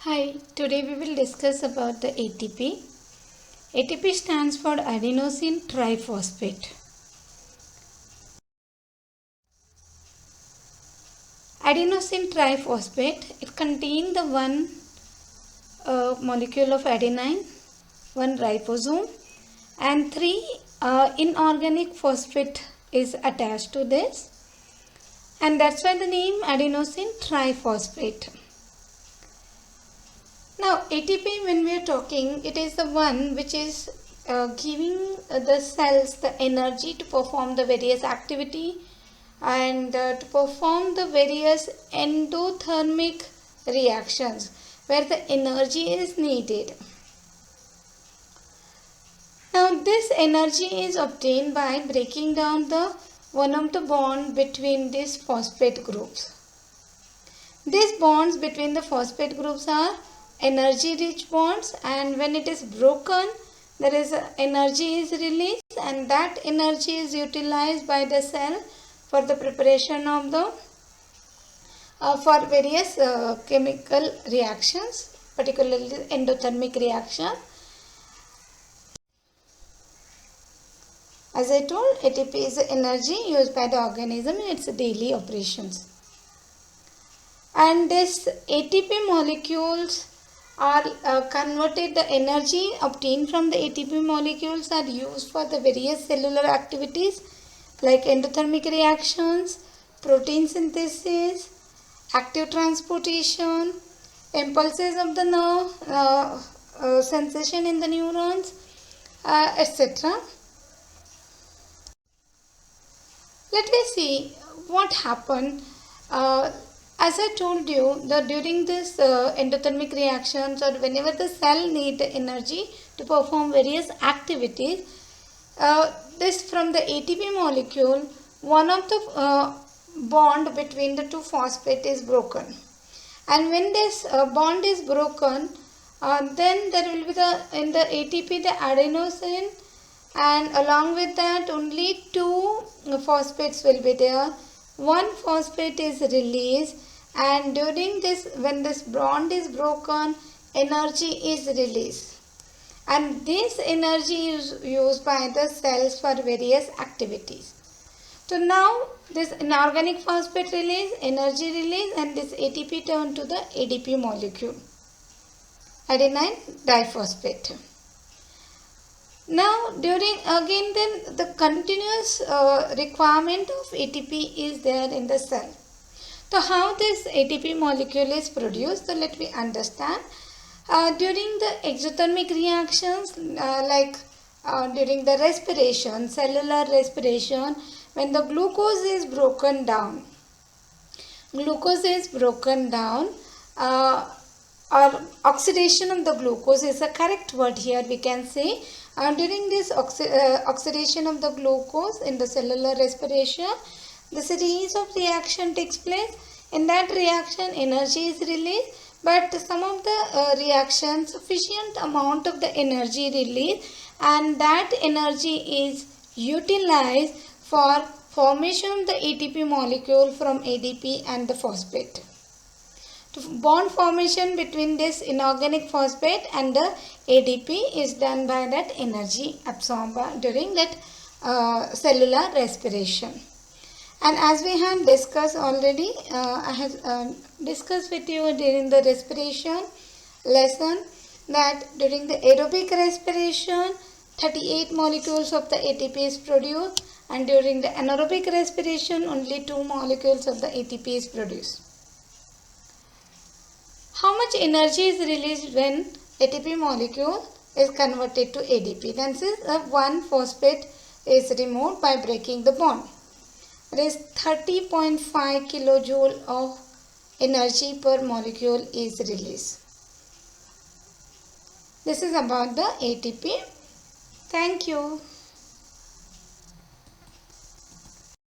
Hi, today we will discuss about the ATP. ATP stands for adenosine triphosphate. Adenosine triphosphate, it contains the one molecule of adenine, one ribosome, and three inorganic phosphate is attached to this, and that's why the name adenosine triphosphate. Now ATP, when we are talking, it is the one which is giving the cells the energy to perform the various activity and to perform the various endothermic reactions where the energy is needed. Now this energy is obtained by breaking down the one of the bond between these phosphate groups. These bonds between the phosphate groups are energy rich bonds, and when it is broken, there is energy is released, and that energy is utilized by the cell for the preparation of the for various chemical reactions, particularly endothermic reaction. As I told, ATP is energy used by the organism in its daily operations, and this ATP molecules are converted, the energy obtained from the ATP molecules are used for the various cellular activities like endothermic reactions, protein synthesis, active transportation, impulses of the nerve, sensation in the neurons, etc. Let me see what happened. As I told you, that during this endothermic reactions, or whenever the cell need the energy to perform various activities, this from the ATP molecule, one of the bond between the two phosphate is broken, and when this bond is broken, then there will be in the ATP the adenosine, and along with that only two phosphates will be there. One phosphate is released, and during this, when this bond is broken, energy is released, and this energy is used by the cells for various activities. So now this inorganic phosphate release, energy release, and this ATP turn to the ADP molecule, adenine diphosphate. Now during again then the continuous requirement of ATP is there in the cell. So how this ATP molecule is produced, so let me understand. During the exothermic reactions, during the respiration, cellular respiration, when the glucose is broken down, or oxidation of the glucose is the correct word here, we can say. During this oxidation of the glucose in the cellular respiration, the series of reaction takes place. In that reaction, energy is released, but some of the reactions, sufficient amount of the energy released, and that energy is utilized for formation of the ATP molecule from ADP and the phosphate. Bond formation between this inorganic phosphate and the ADP is done by that energy absorbed during that cellular respiration. And as we have discussed already, I have discussed with you during the respiration lesson that during the aerobic respiration, 38 molecules of the ATP is produced, and during the anaerobic respiration, only 2 molecules of the ATP is produced. How much energy is released when ATP molecule is converted to ADP? Then one phosphate is removed by breaking the bond. There is 30.5 kilojoule of energy per molecule is released. This is about the ATP. Thank you.